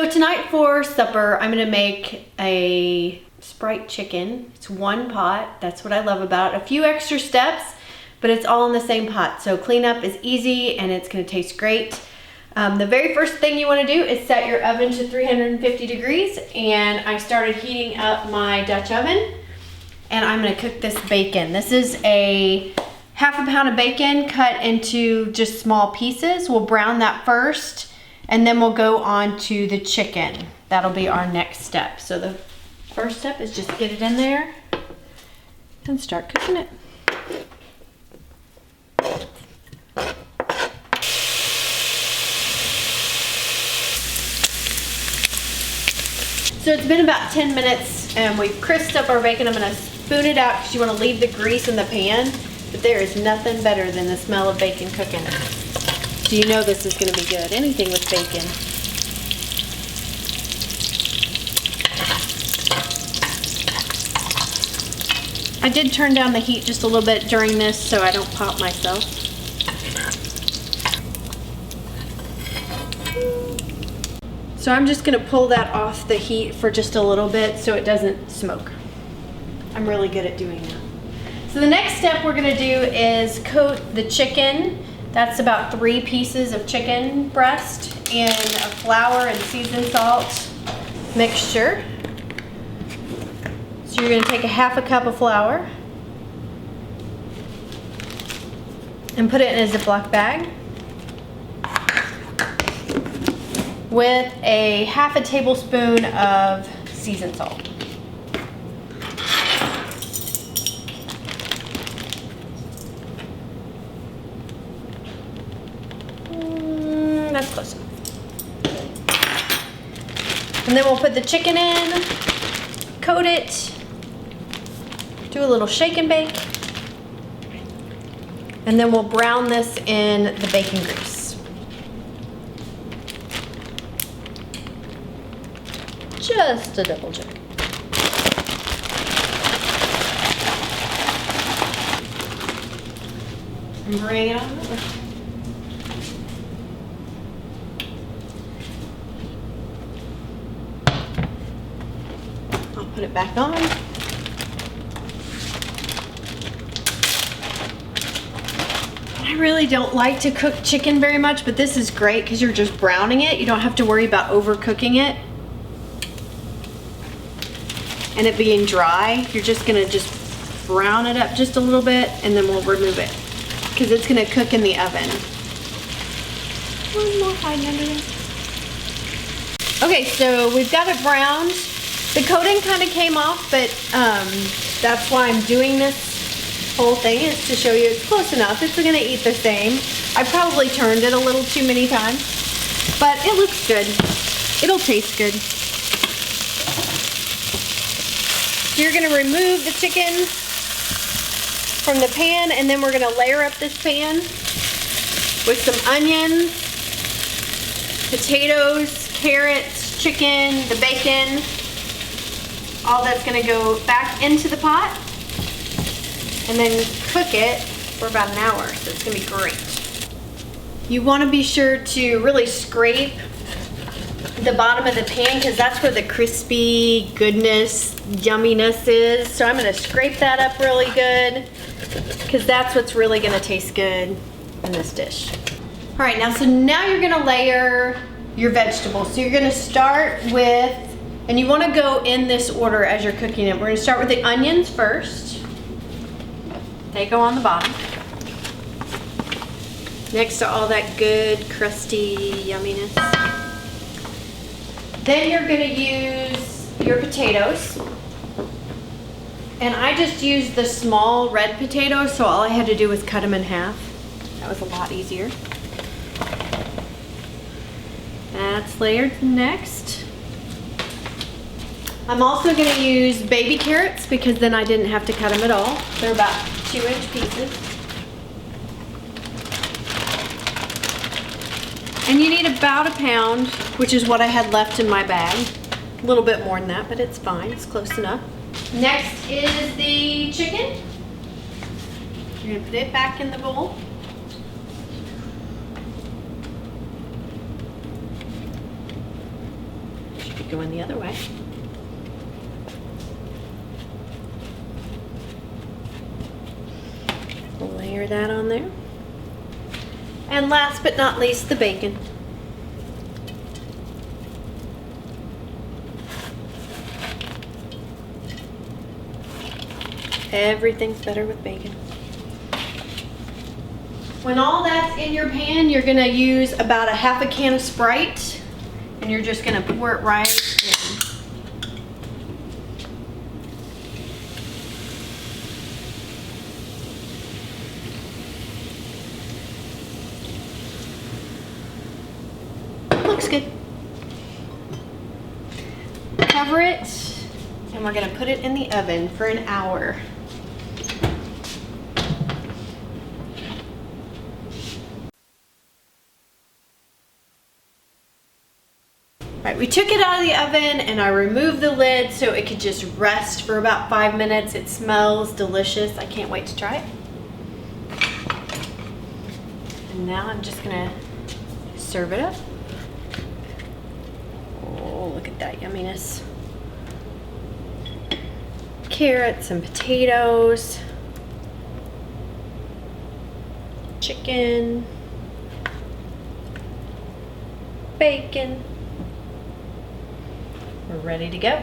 So tonight for supper, I'm gonna make a Sprite chicken. It's one pot. That's what I love about it. A few extra steps, but it's all in the same pot. So cleanup is easy and it's gonna taste great. The very first thing you wanna do is set your oven to 350 degrees, and I started heating up my Dutch oven, and I'm gonna cook this bacon. This is a half a pound of bacon cut into just small pieces. We'll brown that first, and then we'll go on to the chicken. That'll be our next step. So the first step is just get it in there and start cooking it. So it's been about 10 minutes and we've crisped up our bacon. I'm gonna spoon it out because you wanna leave the grease in the pan, but there is nothing better than the smell of bacon cooking. So you know this is gonna be good, anything with bacon. I did turn down the heat just a little bit during this so I don't pop myself. So I'm just gonna pull that off the heat for just a little bit so it doesn't smoke. I'm really good at doing that. So the next step we're gonna do is coat the chicken. That's about 3 pieces of chicken breast in a flour and seasoned salt mixture. So you're gonna take a half a cup of flour and put it in a Ziploc bag with a half a tablespoon of seasoned salt. That's close enough. And then we'll put the chicken in, coat it, do a little shake and bake, and then we'll brown this in the bacon grease. Just a double check. And bring it on over. I'll put it back on. I really don't like to cook chicken very much, but this is great because you're just browning it. You don't have to worry about overcooking it and it being dry. You're just gonna brown it up just a little bit, and then we'll remove it because it's gonna cook in the oven. One more hiding under there. Okay, so we've got it browned. The coating kind of came off, but that's why I'm doing this whole thing, is to show you it's close enough. It's gonna eat the same. I probably turned it a little too many times, but it looks good. It'll taste good. So you're gonna remove the chicken from the pan, and then we're gonna layer up this pan with some onions, potatoes, carrots, chicken, the bacon. All that's gonna go back into the pot and then cook it for about an hour, so it's gonna be great. You wanna be sure to really scrape the bottom of the pan because that's where the crispy goodness, yumminess is. So I'm gonna scrape that up really good because that's what's really gonna taste good in this dish. All right, so now you're gonna layer your vegetables. So you're gonna start with, and you wanna go in this order as you're cooking it. We're gonna start with the onions first. They go on the bottom, next to all that good, crusty yumminess. Then you're gonna use your potatoes. And I just used the small red potatoes, so all I had to do was cut them in half. That was a lot easier. That's layered next. I'm also gonna use baby carrots because then I didn't have to cut them at all. They're about 2-inch pieces. And you need about a pound, which is what I had left in my bag. A little bit more than that, but it's fine, it's close enough. Next is the chicken. You're gonna put it back in the bowl. You could go in the other way. Layer that on there. And last but not least, the bacon. Everything's better with bacon. When all that's in your pan, you're gonna use about a half a can of Sprite, and you're just gonna pour it right in. Looks good. Cover it, and we're gonna put it in the oven for an hour. Right, we took it out of the oven and I removed the lid so it could just rest for about 5 minutes. It smells delicious. I can't wait to try it. And now I'm just gonna serve it up. Oh, look at that yumminess. Carrots and potatoes. Chicken. Bacon. We're ready to go.